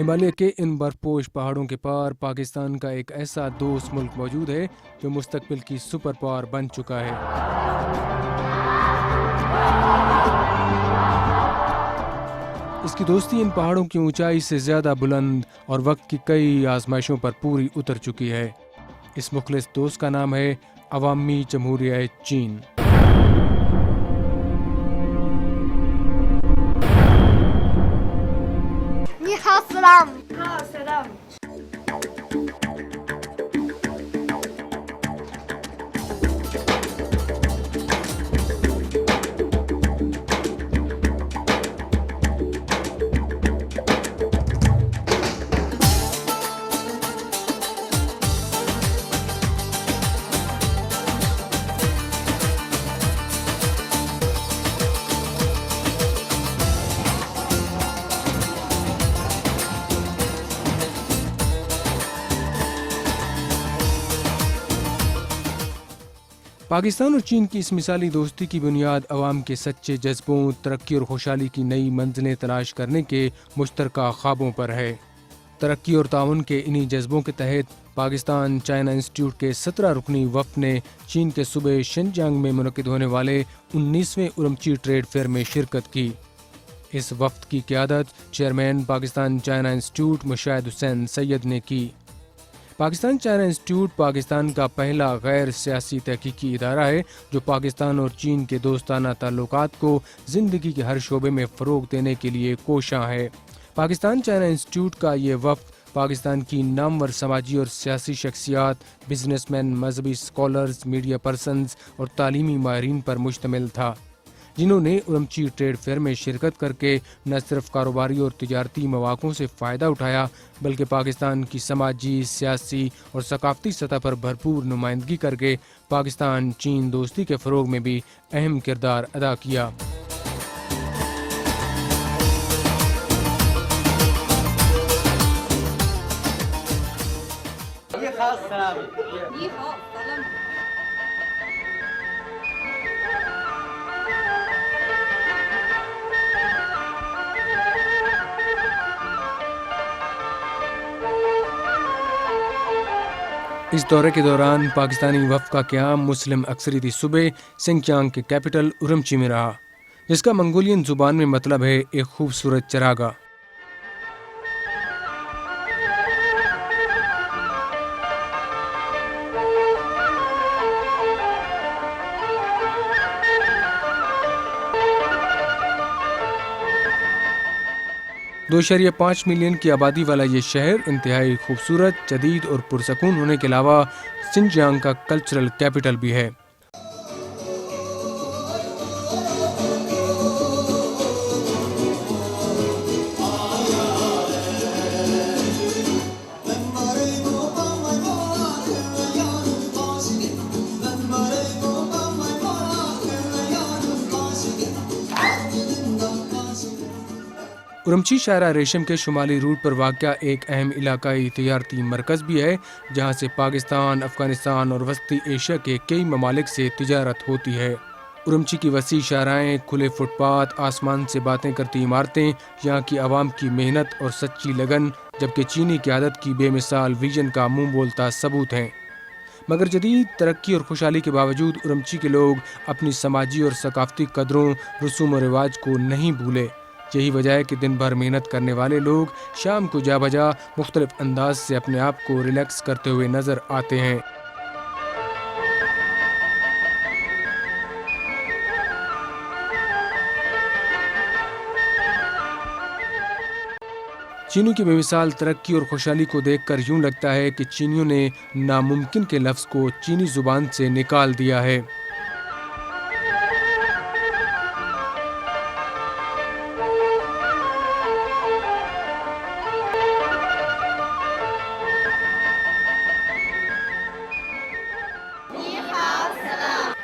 ہمالیہ کے ان برفپوش پہاڑوں کے پار پاکستان کا ایک ایسا دوست ملک موجود ہے جو مستقبل کی سپر پاور بن چکا ہے۔ اس کی دوستی ان پہاڑوں کی اونچائی سے زیادہ بلند اور وقت کی کئی آزمائشوں پر پوری اتر چکی ہے۔ اس مخلص دوست کا نام ہے عوامی جمہوریہ چین۔ سلام۔ پاکستان اور چین کی اس مثالی دوستی کی بنیاد عوام کے سچے جذبوں، ترقی اور خوشحالی کی نئی منزلیں تلاش کرنے کے مشترکہ خوابوں پر ہے۔ ترقی اور تعاون کے انہی جذبوں کے تحت پاکستان چائنا انسٹیٹیوٹ کے 17 رکنی وفد نے چین کے صوبے شنجیانگ میں منعقد ہونے والے 19ویں اورمچی ٹریڈ فیئر میں شرکت کی۔ اس وفد کی قیادت chairman Pakistan China institute Mushahid حسین سید نے کی۔ پاکستان چائنا انسٹیٹیوٹ پاکستان کا پہلا غیر سیاسی تحقیقی ادارہ ہے جو پاکستان اور چین کے دوستانہ تعلقات کو زندگی کے ہر شعبے میں فروغ دینے کے لیے کوشاں ہے۔ پاکستان چائنا انسٹیٹیوٹ کا یہ وفد پاکستان کی نامور سماجی اور سیاسی شخصیات، بزنس مین، مذہبی اسکالرز، میڈیا پرسنز اور تعلیمی ماہرین پر مشتمل تھا، جنہوں نے اورمچی ٹریڈ فیئر میں شرکت کر کے نہ صرف کاروباری اور تجارتی مواقعوں سے فائدہ اٹھایا بلکہ پاکستان کی سماجی، سیاسی اور ثقافتی سطح پر بھرپور نمائندگی کر کے پاکستان چین دوستی کے فروغ میں بھی اہم کردار ادا کیا۔ اس دورے کے دوران پاکستانی وفد کا قیام مسلم اکثریتی صوبے سنکیانگ کے کیپٹل اورمچی میں رہا، جس کا منگولین زبان میں مطلب ہے ایک خوبصورت چراگاہ۔ دو 2.5 ملین کی آبادی والا یہ شہر انتہائی خوبصورت، جدید اور پرسکون ہونے کے علاوہ شنجیانگ کا کلچرل کیپٹل بھی ہے۔ اورمچی شاہراہ ریشم کے شمالی روٹ پر واقع ایک اہم علاقائی تجارتی مرکز بھی ہے، جہاں سے پاکستان، افغانستان اور وسطی ایشیا کے کئی ممالک سے تجارت ہوتی ہے۔ اورمچی کی وسیع شاہراہیں، کھلے فٹ پاتھ، آسمان سے باتیں کرتی عمارتیں، یہاں کی عوام کی محنت اور سچی لگن، جبکہ چینی قیادت کی بے مثال ویژن کا منہ بولتا ثبوت ہیں۔ مگر جدید ترقی اور خوشحالی کے باوجود اورمچی کے لوگ اپنی سماجی اور ثقافتی قدروں، رسوم و رواج کو نہیں بھولے۔ یہی وجہ ہے کہ دن بھر محنت کرنے والے لوگ شام کو جا بجا مختلف انداز سے اپنے آپ کو ریلیکس کرتے ہوئے نظر آتے ہیں۔ چینیوں کی بے مثال ترقی اور خوشحالی کو دیکھ کر یوں لگتا ہے کہ چینیوں نے ناممکن کے لفظ کو چینی زبان سے نکال دیا ہے۔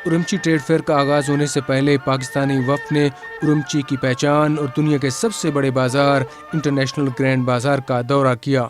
اورمچی ٹریڈ فیئر کا آغاز ہونے سے پہلے پاکستانی وفد نے اورمچی کی پہچان اور دنیا کے سب سے بڑے بازار انٹرنیشنل گرینڈ بازار کا دورہ کیا۔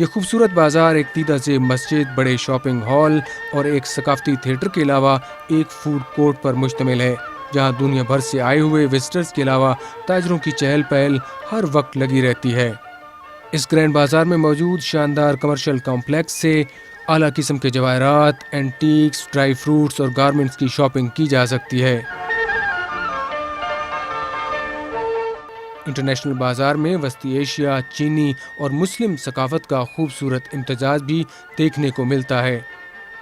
یہ خوبصورت بازار ایک دیدہ زیب مسجد، بڑے شاپنگ ہال اور ایک ثقافتی تھیٹر کے علاوہ ایک فوڈ کورٹ پر مشتمل ہے، جہاں دنیا بھر سے آئے ہوئے وزٹرز کے علاوہ تاجروں کی چہل پہل ہر وقت لگی رہتی ہے۔ اس گرینڈ بازار میں موجود شاندار کمرشل کمپلیکس سے اعلیٰ قسم کے جواہرات، اینٹیکس، ڈرائی فروٹس اور گارمنٹس کی شاپنگ کی جا سکتی ہے۔ انٹرنیشنل بازار میں وسطی ایشیا، چینی اور مسلم ثقافت کا خوبصورت امتزاج بھی دیکھنے کو ملتا ہے۔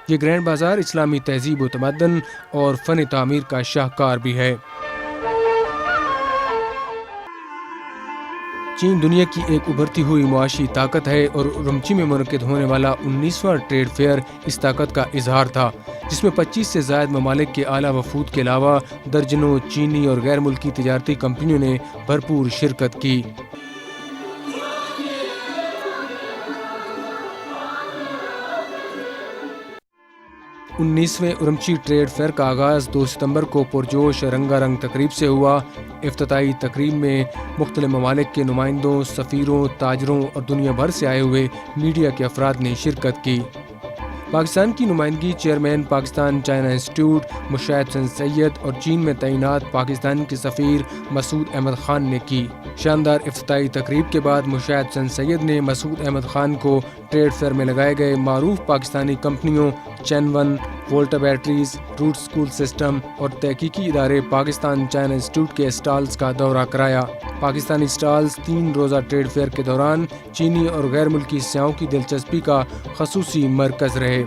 یہ گرینڈ بازار اسلامی تہذیب و تمدن اور فن تعمیر کا شاہکار بھی ہے۔ چین دنیا کی ایک ابھرتی ہوئی معاشی طاقت ہے اور اورمچی میں منعقد ہونے والا 19واں ٹریڈ فیئر اس طاقت کا اظہار تھا، جس میں 25 سے زائد ممالک کے اعلیٰ وفود کے علاوہ درجنوں چینی اور غیر ملکی تجارتی کمپنیوں نے بھرپور شرکت کی۔ 19ویں اورمچی ٹریڈ فیئر کا آغاز 2 ستمبر کو پرجوش رنگا رنگ تقریب سے ہوا۔ افتتاحی تقریب میں مختلف ممالک کے نمائندوں، سفیروں، تاجروں اور دنیا بھر سے آئے ہوئے میڈیا کے افراد نے شرکت کی۔ پاکستان کی نمائندگی chairman Pakistan China institute Mushahid حسین سید اور چین میں تعینات پاکستان کے سفیر مسعود احمد خان نے کی۔ شاندار افتتاحی تقریب کے بعد مشاہد حسین سید نے مسعود احمد خان کو ٹریڈ فیئر میں لگائے گئے معروف پاکستانی کمپنیوں چینون، وولٹا بیٹریز، روٹ اسکول سسٹم اور تحقیقی ادارے پاکستان چائنا انسٹیٹیوٹ کے اسٹالز کا دورہ کرایا۔ پاکستانی اسٹالز 3 روزہ ٹریڈ فیئر کے دوران چینی اور غیر ملکی سیاحوں کی دلچسپی کا خصوصی مرکز رہے۔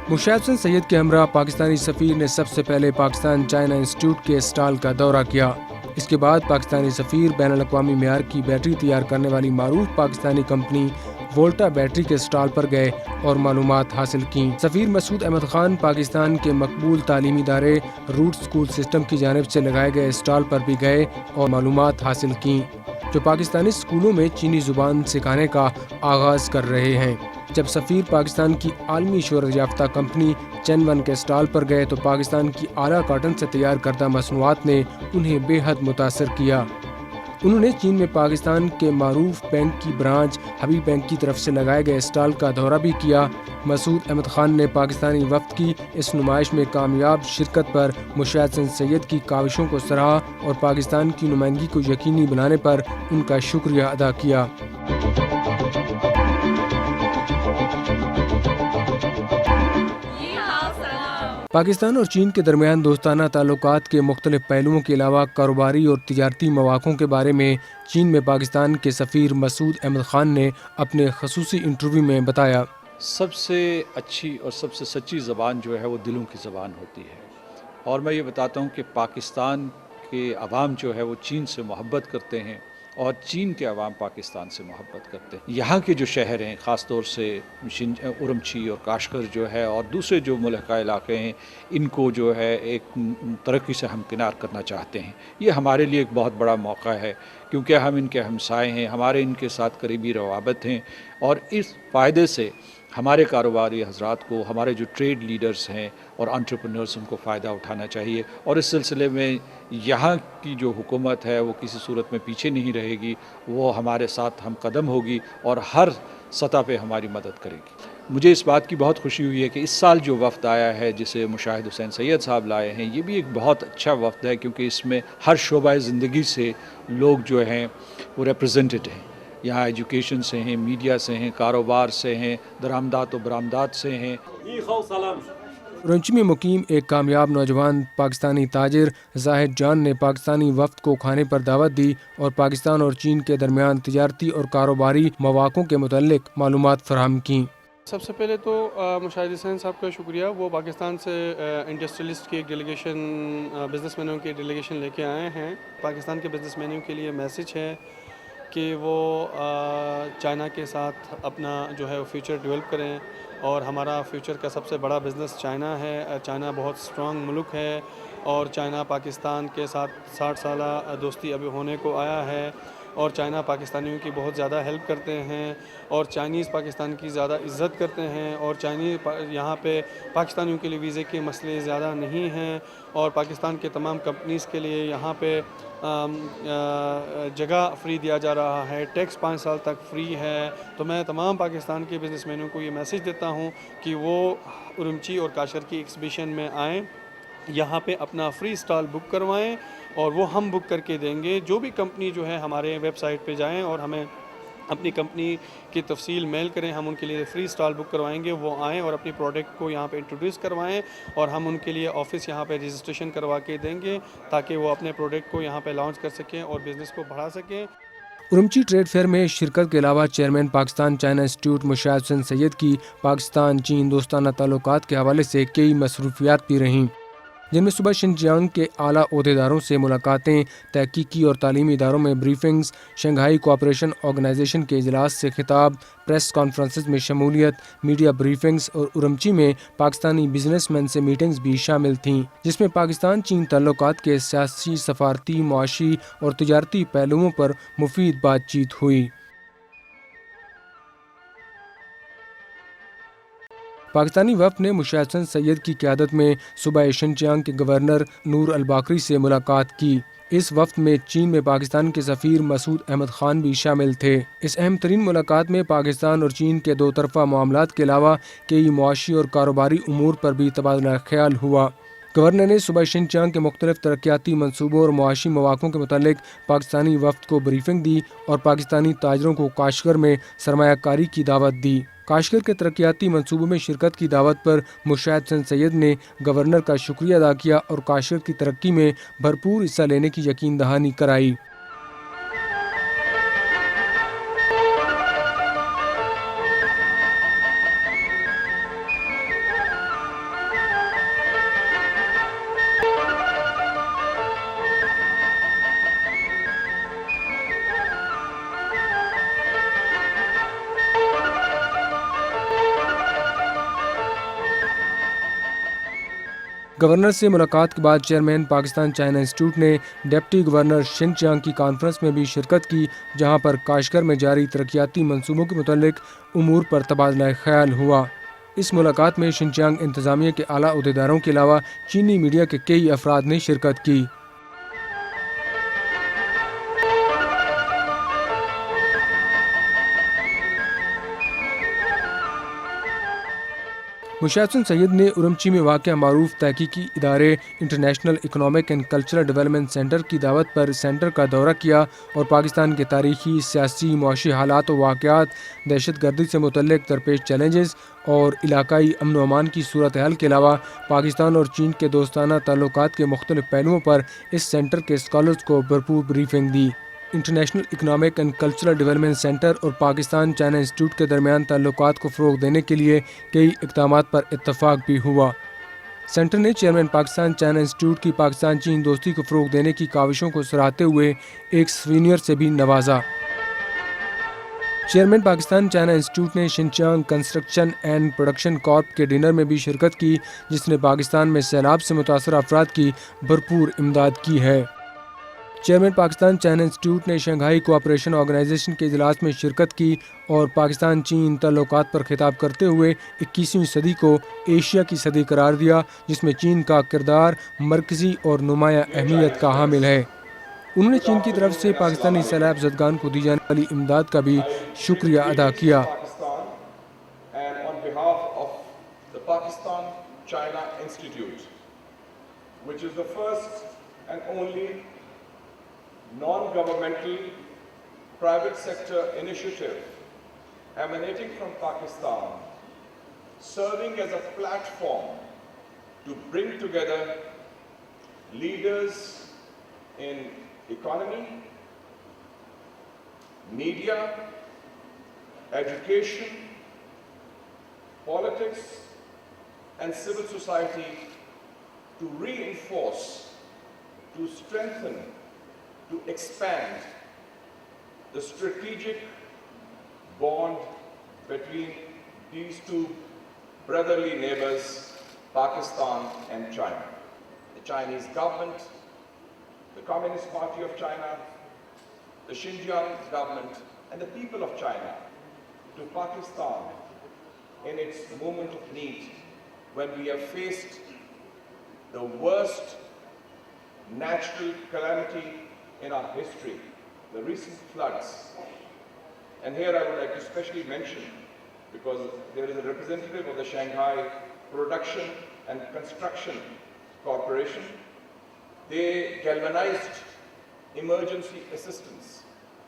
مشاہد حسین سید کے ہمراہ پاکستانی سفیر نے سب سے پہلے پاکستان چائنا انسٹیٹیوٹ کے اسٹال کا دورہ کیا۔ اس کے بعد پاکستانی سفیر بین الاقوامی معیار کی بیٹری تیار کرنے والی معروف پاکستانی کمپنی وولٹا بیٹری کے اسٹال پر گئے اور معلومات حاصل کیں۔ سفیر مسعود احمد خان پاکستان کے مقبول تعلیمی ادارے روٹ اسکول سسٹم کی جانب سے لگائے گئے اسٹال پر بھی گئے اور معلومات حاصل کیں، جو پاکستانی اسکولوں میں چینی زبان سکھانے کا آغاز کر رہے ہیں۔ جب سفیر پاکستان کی عالمی شہرت یافتہ کمپنی چینون کے اسٹال پر گئے تو پاکستان کی اعلیٰ کاٹن سے تیار کردہ مصنوعات نے انہیں بے حد متاثر کیا۔ انہوں نے چین میں پاکستان کے معروف بینک کی برانچ حبیب بینک کی طرف سے لگائے گئے اسٹال کا دورہ بھی کیا۔ مسعود احمد خان نے پاکستانی وفد کی اس نمائش میں کامیاب شرکت پر مشاہد حسین سید کی کاوشوں کو سراہا اور پاکستان کی نمائندگی کو یقینی بنانے پر ان کا شکریہ ادا کیا۔ پاکستان اور چین کے درمیان دوستانہ تعلقات کے مختلف پہلوؤں کے علاوہ کاروباری اور تجارتی مواقعوں کے بارے میں چین میں پاکستان کے سفیر مسعود احمد خان نے اپنے خصوصی انٹرویو میں بتایا۔ سب سے اچھی اور سب سے سچی زبان جو ہے وہ دلوں کی زبان ہوتی ہے، اور میں یہ بتاتا ہوں کہ پاکستان کے عوام جو ہے وہ چین سے محبت کرتے ہیں اور چین کے عوام پاکستان سے محبت کرتے ہیں۔ یہاں کے جو شہر ہیں، خاص طور سے اورمچی اور کاشغر جو ہے اور دوسرے جو ملحقہ علاقے ہیں، ان کو جو ہے ایک ترقی سے ہمکنار کرنا چاہتے ہیں۔ یہ ہمارے لیے ایک بہت بڑا موقع ہے، کیونکہ ہم ان کے ہمسائے ہیں، ہمارے ان کے ساتھ قریبی روابط ہیں، اور اس فائدے سے ہمارے کاروباری حضرات کو، ہمارے جو ٹریڈ لیڈرز ہیں اور انٹرپرینورز، ان کو فائدہ اٹھانا چاہیے، اور اس سلسلے میں یہاں کی جو حکومت ہے وہ کسی صورت میں پیچھے نہیں رہے گی، وہ ہمارے ساتھ ہم قدم ہوگی اور ہر سطح پہ ہماری مدد کرے گی۔ مجھے اس بات کی بہت خوشی ہوئی ہے کہ اس سال جو وفد آیا ہے جسے مشاہد حسین سید صاحب لائے ہیں، یہ بھی ایک بہت اچھا وفد ہے، کیونکہ اس میں ہر شعبہ زندگی سے لوگ جو ہیں وہ ریپرزینٹڈ ہیں۔ یہاں ایجوکیشن سے ہیں، میڈیا سے ہیں، کاروبار سے ہیں، درآمدات و برآمدات سے ہیں۔ اورمچی میں مقیم ایک کامیاب نوجوان پاکستانی تاجر زاہد جان نے پاکستانی وفد کو کھانے پر دعوت دی اور پاکستان اور چین کے درمیان تجارتی اور کاروباری مواقعوں کے متعلق معلومات فراہم کیں۔ سب سے پہلے تو مشاہد حسین صاحب کا شکریہ، وہ پاکستان سے انڈسٹریلسٹ کی ایک ڈیلیگیشن، بزنس مینوں کی ڈیلیگیشن لے کے آئے ہیں۔ پاکستان کے بزنس مینوں کے لیے میسج ہے کہ وہ چائنا کے ساتھ اپنا جو ہے فیوچر ڈیولپ کریں، اور ہمارا فیوچر کا سب سے بڑا بزنس چائنا ہے۔ چائنا بہت اسٹرانگ ملک ہے، اور چائنا پاکستان کے ساتھ 60 سالہ دوستی ابھی ہونے کو آیا ہے، اور چائنا پاکستانیوں کی بہت زیادہ ہیلپ کرتے ہیں اور چائنیز پاکستان کی زیادہ عزت کرتے ہیں اور یہاں پہ پاکستانیوں کے لیے ویزے کے مسئلے زیادہ نہیں ہیں اور پاکستان کے تمام کمپنیز کے لیے یہاں پہ جگہ فری دیا جا رہا ہے، ٹیکس 5 سال تک فری ہے۔ تو میں تمام پاکستان کے بزنس مینوں کو یہ میسیج دیتا ہوں کہ وہ ارمچی اور کاشغر کی ایگزیبیشن میں آئیں، یہاں پہ اپنا فری اسٹال بک کروائیں اور وہ ہم بک کر کے دیں گے۔ جو بھی کمپنی جو ہے ہمارے ویب سائٹ پہ جائیں اور ہمیں اپنی کمپنی کی تفصیل میل کریں، ہم ان کے لیے فری اسٹال بک کروائیں گے، وہ آئیں اور اپنی پروڈکٹ کو یہاں پہ انٹروڈیوس کروائیں اور ہم ان کے لیے آفس یہاں پہ رجسٹریشن کروا کے دیں گے تاکہ وہ اپنے پروڈکٹ کو یہاں پہ لانچ کر سکیں اور بزنس کو بڑھا سکیں۔ ارمچی ٹریڈ فیئر میں شرکت کے علاوہ chairman Pakistan China institute Mushahid حسین سید کی پاکستان چین دوستانہ تعلقات کے حوالے سے کئی مصروفیات بھی رہیں، جن میں صبح شنجیانگ کے اعلیٰ عہدیداروں سے ملاقاتیں، تحقیقی اور تعلیمی اداروں میں بریفنگز، شنگھائی کوآپریشن آرگنائزیشن کے اجلاس سے خطاب، پریس کانفرنسز میں شمولیت، میڈیا بریفنگز اور ارمچی میں پاکستانی بزنس مین سے میٹنگز بھی شامل تھیں، جس میں پاکستان چین تعلقات کے سیاسی، سفارتی، معاشی اور تجارتی پہلوؤں پر مفید بات چیت ہوئی۔ پاکستانی وفد نے مشاہد حسین سید کی قیادت میں صوبہ شنجیانگ کے گورنر نور الباقری سے ملاقات کی۔ اس وفد میں چین میں پاکستان کے سفیر مسعود احمد خان بھی شامل تھے۔ اس اہم ترین ملاقات میں پاکستان اور چین کے دو طرفہ معاملات کے علاوہ کئی معاشی اور کاروباری امور پر بھی تبادلہ خیال ہوا۔ گورنر نے صوبہ شنجیانگ کے مختلف ترقیاتی منصوبوں اور معاشی مواقع کے متعلق پاکستانی وفد کو بریفنگ دی اور پاکستانی تاجروں کو کاشغر میں سرمایہ کاری کی دعوت دی۔ کاشغر کے ترقیاتی منصوبوں میں شرکت کی دعوت پر مشاہد حسین سید نے گورنر کا شکریہ ادا کیا اور کاشغر کی ترقی میں بھرپور حصہ لینے کی یقین دہانی کرائی۔ گورنر سے ملاقات کے بعد چیئرمین پاکستان چائنا انسٹیٹیوٹ نے ڈپٹی گورنر شنجیانگ کی کانفرنس میں بھی شرکت کی، جہاں پر کاشغر میں جاری ترقیاتی منصوبوں کے متعلق امور پر تبادلہ خیال ہوا۔ اس ملاقات میں شنجیانگ انتظامیہ کے اعلیٰ عہدیداروں کے علاوہ چینی میڈیا کے کئی افراد نے شرکت کی۔ مشاہد حسین سید نے ارمچی میں واقع معروف تحقیقی ادارے international economic and cultural development centre کی دعوت پر سینٹر کا دورہ کیا اور پاکستان کے تاریخی، سیاسی، معاشی حالات و واقعات، دہشت گردی سے متعلق درپیش چیلنجز اور علاقائی امن و امان کی صورتحال کے علاوہ پاکستان اور چین کے دوستانہ تعلقات کے مختلف پہلوؤں پر اس سینٹر کے اسکالرز کو بھرپور briefing the. International economic and cultural development centre اور پاکستان چائنا انسٹیٹیوٹ کے درمیان تعلقات کو فروغ دینے کے لیے کئی اقدامات پر اتفاق بھی ہوا۔ سینٹر نے چیئرمین پاکستان چائنا انسٹیٹیوٹ کی پاکستان چین دوستی کو فروغ دینے کی کاوشوں کو سراہتے ہوئے ایک سوینئر سے بھی نوازا۔ چیئرمین پاکستان چائنا انسٹیٹیوٹ نے Xinjiang construction and production carp کے ڈنر میں بھی شرکت کی، جس نے پاکستان میں سیلاب سے متاثرہ افراد کی بھرپور امداد کی ہے۔ چیئرمین پاکستان چائنا انسٹیٹیوٹ نے شنگھائی کوآپریشن آرگنائزیشن کے اجلاس میں شرکت کی اور پاکستان چین تعلقات پر خطاب کرتے ہوئے 21ویں صدی کو ایشیا کی صدی قرار دیا، جس میں چین کا کردار مرکزی اور نمایاں اہمیت کا حامل ہے۔ انہوں نے چین کی طرف سے پاکستانی سیلاب زدگان کو دی جانے والی امداد کا بھی شکریہ ادا کیا۔ non-governmental private sector initiative emanating from Pakistan, serving as a platform to bring together leaders in economy, media, education, politics, and civil society to reinforce, to strengthen, to expand the strategic bond between these two brotherly neighbors, Pakistan and China. The Chinese government, the Communist Party of China, the Xinjiang government and the people of China to Pakistan in its moment of need when we have faced the worst natural calamity in our history, the recent floods. And here I would like to specially mention, because there is a representative of the Shanghai Production and Construction Corporation, they galvanized emergency assistance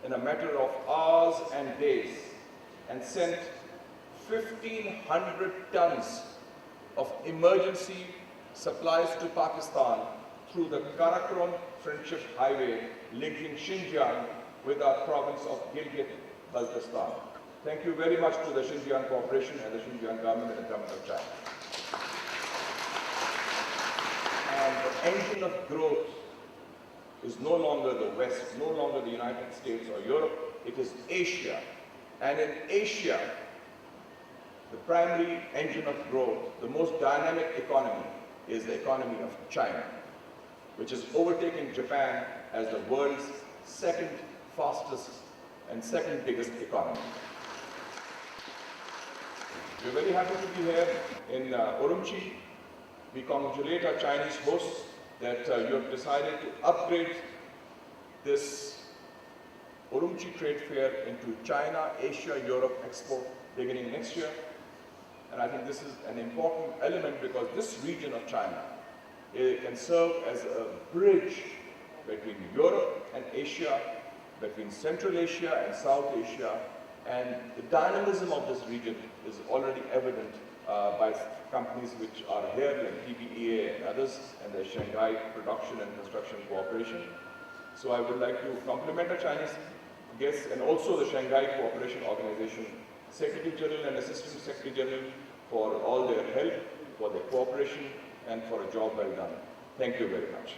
in a matter of hours and days and sent 1,500 tons of emergency supplies to Pakistan through the Karakoram Friendship Highway linking Xinjiang with our province of Gilgit-Baltistan. Thank you very much to the Xinjiang Corporation and the Xinjiang government and the government of China. And the engine of growth is no longer the West, no longer the United States or Europe, it is Asia. And in Asia, the primary engine of growth, the most dynamic economy, is the economy of China, which is overtaking Japan as the world's second fastest and second biggest economy. We're very happy to be here in Urumqi. We congratulate our Chinese hosts that you have decided to upgrade this Urumqi Trade Fair into China, Asia, Europe Expo beginning next year. And I think this is an important element because this region of China can serve as a bridge between Europe and Asia, between Central Asia and South Asia, and the dynamism of this region is already evident by companies which are here like TBEA and others, and the Shanghai Production and Construction Cooperation. So I would like to compliment our Chinese guests and also the Shanghai Cooperation Organization Secretary General and Assistant Secretary General for all their help, for their cooperation, and for a job well done. Thank you very much.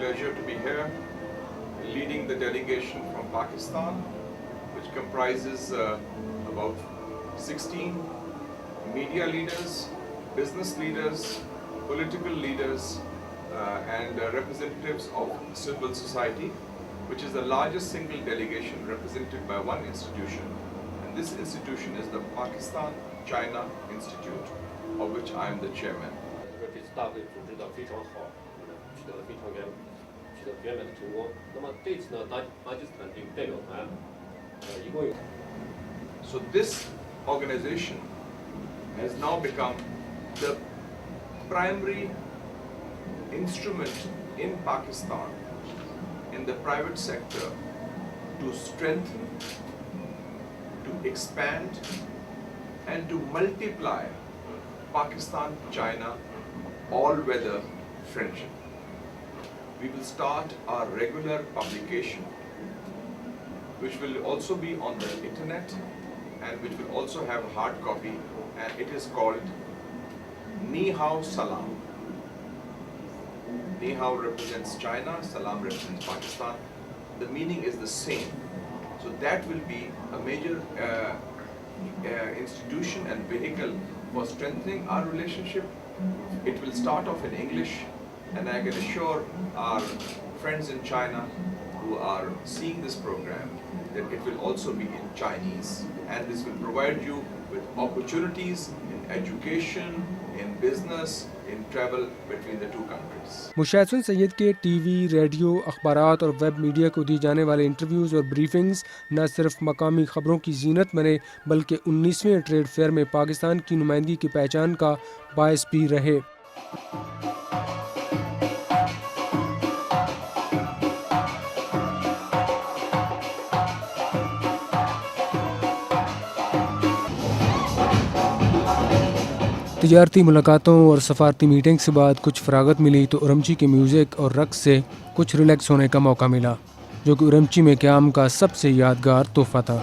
Pleasure to be here, leading the delegation from Pakistan, which comprises about 16 media leaders, business leaders, political leaders, and representatives of civil society, which is the largest single delegation represented by one institution. And this institution is the Pakistan China Institute, of which I am the chairman. 这次大会组织的非常好，取得了非常圆满的成功。那么这次呢，巴基斯坦这个代表团，一共有。So this organization has now become the primary instrument in Pakistan in the private sector to strengthen, to expand and to multiply Pakistan-China all-weather friendship. We will start our regular publication which will also be on the internet and which will also have a hard copy, and it is called Ni Hao Salam. Ni Hao represents China, Salam represents Pakistan. The meaning is the same. So that will be a major institution and vehicle for strengthening our relationship. It will start off in English, and I can assure our friends in China who are seeing this program that it will also be in Chinese, and this will provide you with opportunities in education, in business, in travel between the two countries. Mushahid سید کے T V, radio, اخبارات اور web media کو دی جانے والے interviews اور briefings نہ صرف مقامی خبروں کی زینت بنے بلکہ 19ویں ٹریڈ فیئر میں پاکستان کی نمائندگی کی پہچان کا باعث بھی رہے۔ تجارتی ملاقاتوں اور سفارتی میٹنگ کے بعد کچھ فراغت ملی تو اورمچی کے میوزک اور رقص سے کچھ ریلیکس ہونے کا موقع ملا، جو کہ اورمچی میں قیام کا سب سے یادگار تحفہ تھا۔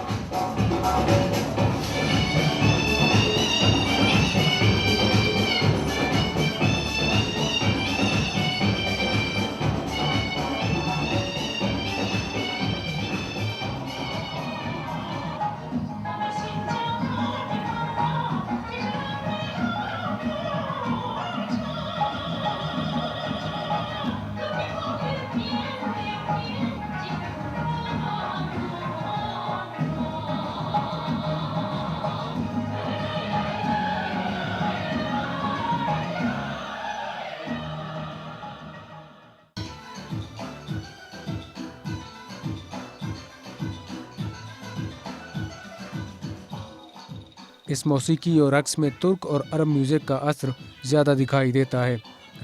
اس موسیقی اور رقص میں ترک اور عرب میوزک کا اثر زیادہ دکھائی دیتا ہے۔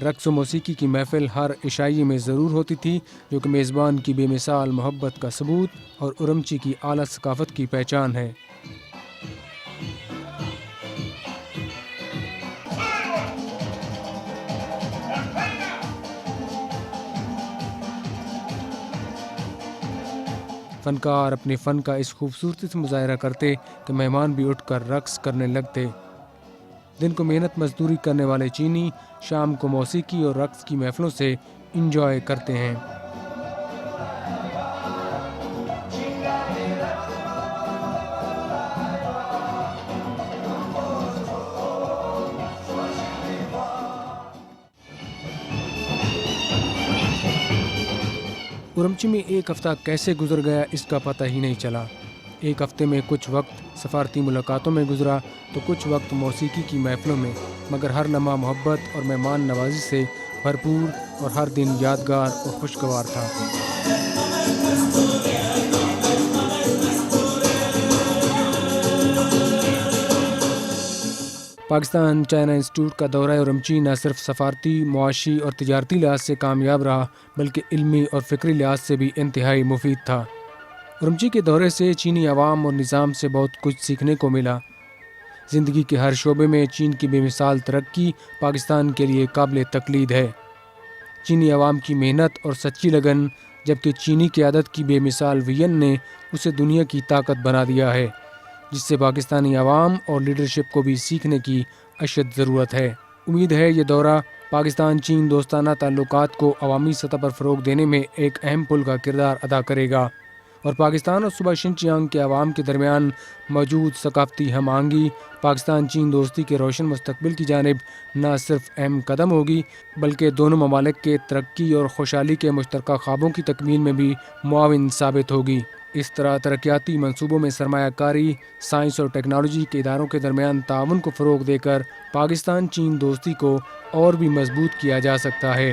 رقص و موسیقی کی محفل ہر عشائی میں ضرور ہوتی تھی، جو کہ میزبان کی بے مثال محبت کا ثبوت اور اورمچی کی اعلیٰ ثقافت کی پہچان ہے۔ فنکار اپنے فن کا اس خوبصورتی سے مظاہرہ کرتے کہ مہمان بھی اٹھ کر رقص کرنے لگتے۔ دن کو محنت مزدوری کرنے والے چینی شام کو موسیقی اور رقص کی محفلوں سے انجوائے کرتے ہیں۔ اورمچی میں ایک ہفتہ کیسے گزر گیا اس کا پتہ ہی نہیں چلا۔ ایک ہفتے میں کچھ وقت سفارتی ملاقاتوں میں گزرا تو کچھ وقت موسیقی کی محفلوں میں، مگر ہر لمحہ محبت اور مہمان نوازی سے بھرپور اور ہر دن یادگار اور خوشگوار تھا۔ پاکستان چائنا انسٹیٹیوٹ کا دورہ اورمچی نہ صرف سفارتی، معاشی اور تجارتی لحاظ سے کامیاب رہا بلکہ علمی اور فکری لحاظ سے بھی انتہائی مفید تھا۔ اورمچی کے دورے سے چینی عوام اور نظام سے بہت کچھ سیکھنے کو ملا۔ زندگی کے ہر شعبے میں چین کی بے مثال ترقی پاکستان کے لیے قابل تقلید ہے۔ چینی عوام کی محنت اور سچی لگن، جبکہ چینی قیادت کی بے مثال وژن نے اسے دنیا کی طاقت بنا دیا ہے، جس سے پاکستانی عوام اور لیڈرشپ کو بھی سیکھنے کی اشد ضرورت ہے۔ امید ہے یہ دورہ پاکستان چین دوستانہ تعلقات کو عوامی سطح پر فروغ دینے میں ایک اہم پل کا کردار ادا کرے گا اور پاکستان اور صوبہ شنچیانگ کے عوام کے درمیان موجود ثقافتی ہم آہنگی پاکستان چین دوستی کے روشن مستقبل کی جانب نہ صرف اہم قدم ہوگی بلکہ دونوں ممالک کے ترقی اور خوشحالی کے مشترکہ خوابوں کی تکمیل میں بھی معاون ثابت ہوگی۔ اس طرح ترقیاتی منصوبوں میں سرمایہ کاری، سائنس اور ٹیکنالوجی کے اداروں کے درمیان تعاون کو فروغ دے کر پاکستان چین دوستی کو اور بھی مضبوط کیا جا سکتا ہے۔